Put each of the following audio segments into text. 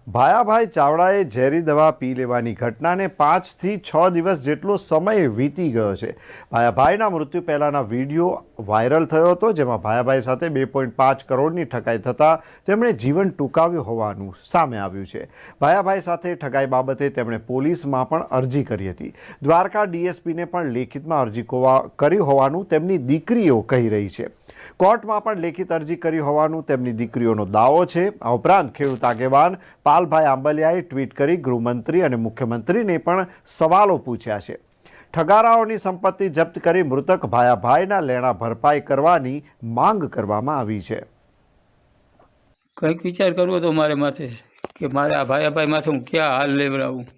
ભાયાભાઈ ચાવડાએ ઝેરી દવા પી લેવાની ઘટનાને 5 થી 6 દિવસ જેટલો સમય વીતી ગયો છે। ભાયાભાઈના મૃત્યુ પહેલાંના વિડીયો વાયરલ થયો હતો, જેમાં ભાયાભાઈ સાથે 2.5 કરોડની ઠગાઈ થતાં તેમણે જીવન ટૂંકાવ્યું હોવાનું સામે આવ્યું છે। ભાયાભાઈ સાથે ઠગાઈ બાબતે તેમણે પોલીસમાં પણ અરજી કરી હતી। દ્વારકા ડીએસપીને પણ લેખિતમાં અરજી કરી હોવાનું તેમની દીકરીઓ કહી રહી છે। કોર્ટમાં પણ લેખિત અરજી કરી હોવાનું તેમની દીકરીઓનો દાવો છે। આ ઉપરાંત ખેડૂત આગેવાન પાલભાઈ આંબલિયાએ ટ્વીટ કરી ગૃહમંત્રી અને મુખ્યમંત્રીને પણ સવાલો પૂછ્યા છે। ઠગારાઓની સંપત્તિ જપ્ત કરી મૃતક ભાયાભાઈના લેણા ભરપાઈ કરવાની માંગ કરવામાં આવી છે। કંઈક વિચાર કરવો તો મારે માથે કે મારે આ ભાયાભાઈ માથે હું ક્યાં હાલ લેવડાવું।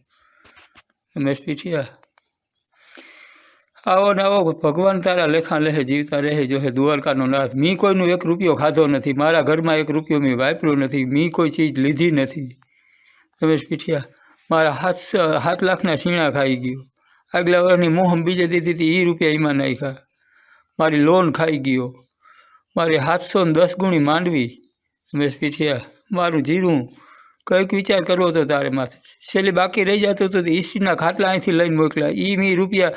એમએસપી થયા આવો ને આવો ભગવાન તારા લેખા લેહે જીવતા રહે જો હે દ્વારકાનો નાથ। મી કોઈનું 1 રૂપિયો ખાધો નથી, મારા ઘરમાં 1 રૂપિયો મેં વાપર્યો નથી, મી કોઈ ચીજ લીધી નથી। રમેશ પીઠિયા મારા 7 લાખના સીણા ખાઈ ગયો, આગલા વર્ષની મોહમ બીજે દીધી હતી એ રૂપિયા એમાં નાખ્યા, મારી લોન ખાઈ ગયો, મારી 710 ગુણી માંડવી। રમેશ પીઠિયા મારું જીરું કંઈક વિચાર કરવો તો તારે માથે છેલ્લે બાકી રહી જતો તો ઈસીના ખાટલા અહીંથી લઈને મોકલ્યા, એ મી રૂપિયા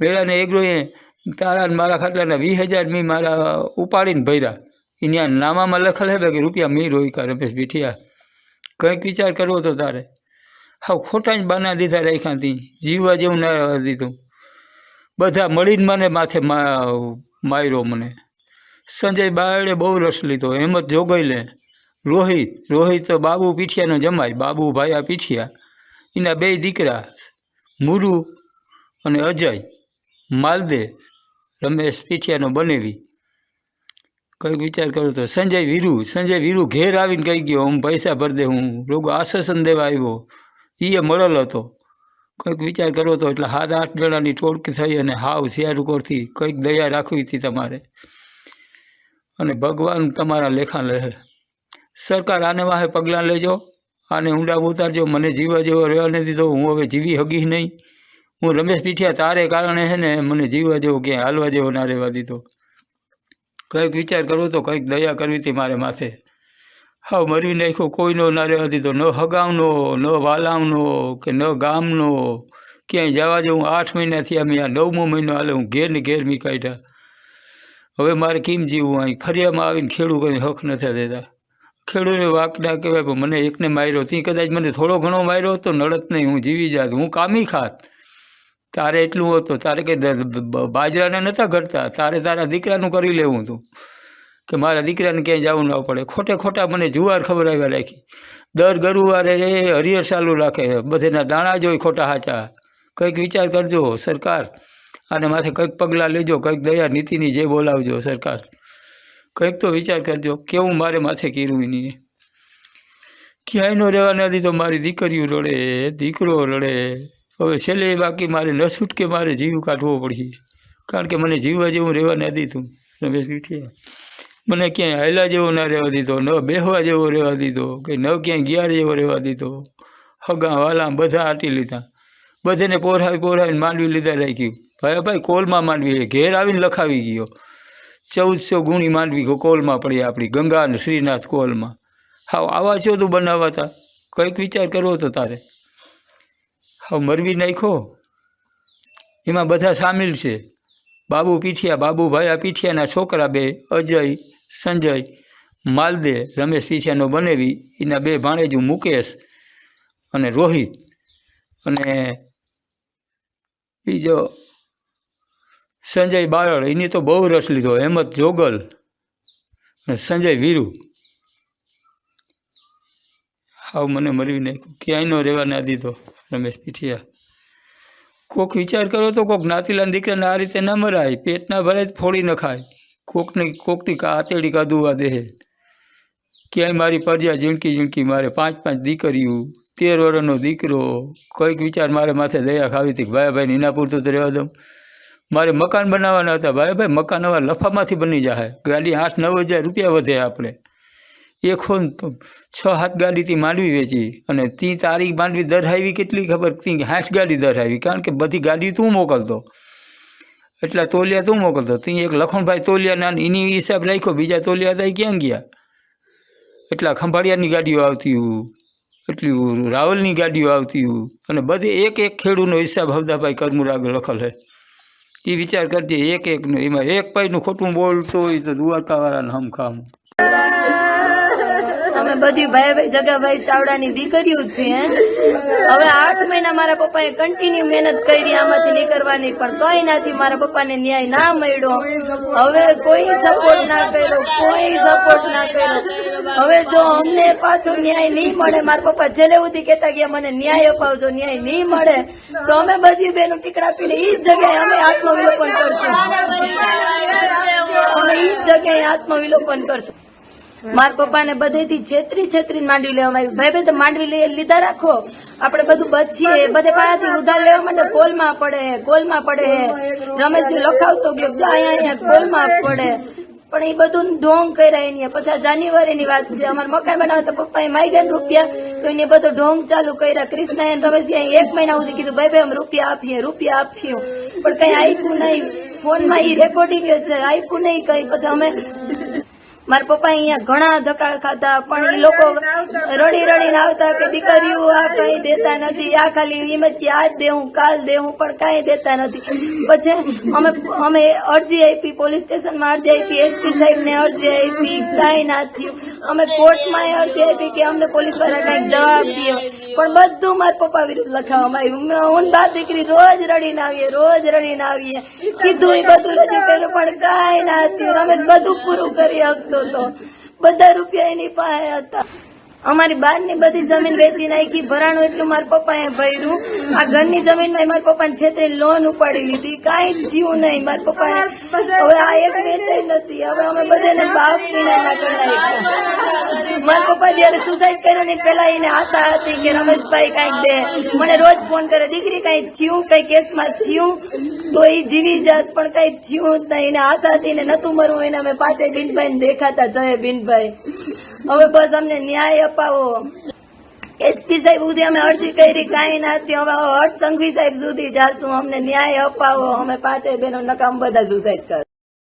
મેળાને એગ્રોએ તારા મારા ખાટલાના 20,000 મેં મારા ઉપાડીને ભર્યા, અહીંયા નામામાં લખેલ હે કે રૂપિયા મેં રોક્યા। રમેશ પીઠિયા કંઈક વિચાર કરવો તો તારે હા ખોટા જ બાના દીધા રાખ્યા તી, જીવવા જેવું ના રહેવા દીધું। બધા મળીને મને માથે માર્યો મને। સંજય બારડે બહુ રસ લીધો, હેમત જોગઈ લે, રોહિત તો બાબુ પીઠિયાનો જમાય, બાબુ ભાયા પીઠિયા, એના 2 દીકરા મુરુ અને અજય માલદે રમેશ પીઠિયાનો બનેવી। કંઈક વિચાર કરો તો સંજય વીરુ ઘેર આવીને કહી ગયો હું પૈસા ભરી દે, હું રોગો આશ્વાસન દેવા આવ્યો, એ મળેલ હતો। કંઈક વિચાર કરો તો એટલે 7-8 જણાની ટોળકી થઈ અને હાવ શિયારુકોરથી કંઈક દયા રાખવી હતી તમારે, અને ભગવાન તમારા લેખા લે। સરકાર આને વાહે પગલાં લેજો, આને ઊંડા ઉતારજો, મને જીવવા જેવો રહેવા નથી દીધો, હું હવે જીવી હગીશ નહીં। હું રમેશ પીઠિયા તારે કારણે છે ને મને જીવવા જેવો ક્યાંય હાલવા જેવો ના રહેવા દીધો। કંઈક વિચાર કરવો તો કંઈક દયા કરવી હતી મારે માથે, હા મરવી નાખ્યો, કોઈનો ના રહેવા દીધો, ન હગાવનો ન વાલાવનો કે ન ગામનો, ક્યાંય જવા જેવું 8 મહિનાથી અમે આ 9મો મહિનો હાલે હું ઘેર ને ઘેર મી કાઢ્યા। હવે મારે કેમ જીવવું? અહીં ફરિયામાં આવીને ખેડૂત કંઈ હક નથી દેતા, ખેડૂતને વાક ના કહેવાય, પણ મને એકને માર્યો, તી કદાચ મને થોડો ઘણો માર્યો તો નડત નહીં, હું જીવી જાત, હું કામી ખાત। તારે એટલું હતું, તારે કે બાજરાને નહોતા ઘટતા, તારે તારા દીકરાનું કરી લેવું હતું કે મારા દીકરાને ક્યાંય જવું ન પડે। ખોટા મને જુવાર ખબરાવ્યા રાખી, દર ગરુવારે હરિયર ચાલુ રાખે, બધેના દાણા જોઈ ખોટા સાચા। કંઈક વિચાર કરજો સરકાર, આને માથે કંઈક પગલાં લેજો, કંઈક દયા નીતિની જે બોલાવજો સરકાર, કંઈક તો વિચાર કરજો। કેવું મારે માથે કર્યું નહીં, ક્યાંય નો રહેવા ના દીધો, મારી દીકરીઓ રડે, દીકરો રડે, હવે છેલ્લે બાકી મારે ન છૂટકે મારે જીવ કાઢવો પડી, કારણ કે મને જીવવા જેવું રહેવા ના દીધું। રમેશ પીઠિયા મને ક્યાંય હાયલા જેવો ના રહેવા દીધો, ન બેહવા જેવો રહેવા દીધો, કે ન ક્યાંય ગિયાર જેવો રહેવા દીધો, હગા વાલા બધા આટી લીધા, બધાને પોરાવીને માંડવી લીધા રાખ્યું। ભાઈ કોલમાં માંડવી ઘેર આવીને લખાવી ગયો, 1400 ગુણી માંડવી કોલમાં પડી આપણી ગંગા અને શ્રીનાથ કોલમાં। હા આવા ચોદું બનાવતા, કંઈક વિચાર કરવો તો તારે હા મરવી નાખ્યો, એમાં બધા સામેલ છે, બાબુ પીઠિયા, બાબુ ભાયા પીઠિયાના છોકરા 2 અજય સંજય માલદે, રમેશ પીઠિયાનો બનેવી, એના 2 ભાણેજુ મુકેશ અને રોહિત, અને બીજો સંજય બારડ, એની તો બહુ રસ લીધો, હેમત જોગલ અને સંજય વીરુ। હાવ મને મરવી નાખ્યું, ક્યાંય નો રહેવા ના દીધો રમેશ પીઠિયા। કોક વિચાર કરો તો કોક નાતીલાના દીકરાને આ રીતે ના મરાય, પેટ ના ભરાય ફોડી નખાય, કોકની આતેડી કાઢવા દે। ક્યાંય મારી પ્રજા ઝીણકી મારે 5 દીકરીઓ, 13 વર્ષનો દીકરો, કંઈક વિચાર મારે માથે દયા ખાવી હતી કે ભાઈ એના પૂરતું તો રહેવા દઉં। મારે મકાન બનાવવાના હતા, ભાઈ મકાન હવે લફામાંથી બની જાય, ગાડી 8-9 હજાર રૂપિયા વધે, આપણે 6-7 ગાડીથી માંડવી વેચી, અને તી તારી માંડવી દર આવી કેટલી ખબર, તી 60 ગાડી દર આવી, કારણ કે બધી ગાડી તું મોકલતો, એટલા તોલિયા તું મોકલતો, તી એક લખણભાઈ તોલિયા ના એની હિસાબ રાખ્યો, બીજા તોલિયા હતા ક્યાં ગયા, એટલા ખંભાળિયાની ગાડીઓ આવતી, એટલી રાવલની ગાડીઓ આવતી અને બધે એક એક ખેડૂતનો હિસાબ હવદાભાઈ કરમુરાગ લખેલ છે. એ વિચાર કરજે એક એકનો, એમાં એક પાઈનું ખોટું બોલતો હોય તો દ્વારકાવાળાને હમખામ. અમે બધી ભાઈ જગાભાઈ ચાવડાની દીકરીઓ છીએ. હવે 8 મહિના મારા પપ્પાએ કન્ટિન્યુ મહેનત કરી આમાંથી નીકળવાની, પણ કઈ નથી. મારા પપ્પાને ન્યાય ના મળ્યો. હવે કોઈ સપોર્ટ ના કર્યો, કોઈ સપોર્ટ ના કર્યો. હવે જો અમને પાછો ન્યાય નહીં મળે, મારા પપ્પા છેલ્લે સુધી કહેતા ગયા મને ન્યાય અપાવજો, ન્યાય નહીં મળે તો અમે બધી બેનો ટીકડા પીને એ જ જગ્યાએ અમે આત્મવિલોપન કરશું. અમે એ જ જગ્યાએ આત્મવિલોપન કરશું. મારા પપ્પાને બધેથી છેતરી માંડવી લેવામાં આવ્યું. ભાઈ તો માંડવી લીધા રાખો, આપણે બધું બચીએ. બધે પાયાથી ઉધાર લેવા માટે કોલમાં પડે હે. રમેશ લખાવતો ગયો અહીંયા કોલમાં પડે, પણ એ બધું ઢોંગ કર્યા એની. પછી જાન્યુઆરીની વાત છે, અમારે મકાન બનાવે તો પપ્પાએ માગ્યા રૂપિયા, તો એને બધો ઢોંગ ચાલુ કર્યા. કૃષ્ણ રમેશ 1 મહિના સુધી કીધું ભાઈ અમે રૂપિયા આપીએ, પણ કઈ આપ્યું નહીં. ફોનમાં એ રેકોર્ડિંગ છે, આપ્યું નહીં કઈ. પછી અમે મારા પપ્પા અહીંયા ઘણા ધક્કા ખાધા, પણ એ લોકો રડીને આવતા કે દીકરીઓ આ કઈ દેતા નથી, આ ખાલી એમ જ આજ દેવું કાલ દેવું, પણ કઈ દેતા નથી. પછી અમે અરજી આપી, પોલીસ સ્ટેશનમાં અરજી આપી, એસપી સાહેબને અરજી આપી, કઈ ના થયું. અમે કોર્ટમાં અરજી આપી કે અમને પોલીસ વાળા કઈક જવાબ દે, પણ બધું મારા પપ્પા વિરુદ્ધ લખાવવામાં આવ્યું. હું બાર દીકરી રોજ રડીને આવીએ. કીધું એ બધું રજૂ કર્યું, પણ કઈ ના થયું. રમેશ બધું પૂરું કરી શકતો હતો, બધા રૂપિયા એની પાસે હતા. અમારી બહારની બધી જમીન વેચી નાખી, ભરાણું એટલું મારા પપ્પાએ ભર્યું. આ ઘરની જમીનમાં મારા પપ્પાને છેતરી લોન ઉપાડી લીધી, કાંઈ જીવું નહીં મારા પપ્પાએ. હવે આ એક વેચાઈ નથી. હવે અમે બધાને બાપ વિના કરી નાખ્યા. મારા પપ્પા જયારે સુસાઇડ કર્યો ને પેલા એને આશા હતી કે રમેશભાઈ કાંઈક દે. મને રોજ ફોન કરે, દીકરી કાંઈ થયું, કઈ કેસમાં થયું તો એ જીવી જાત, પણ કઈ થયું જ નહીં. એને આશા હતી ને નતું મરવું. એને અમે 5 બિનભાઈ દેખાતા, જય બિનભાઈ. હવે બસ અમને ન્યાય અપાવો. એસપી સાહેબ સુધી અમે અરજી કરી, કાંઈ નથી. હવે હર્ષ સંઘવી સાહેબ સુધી જાશું, અમને ન્યાય અપાવો. અમે 5 બહેનો નકામ બધા સુસાઇડ કર.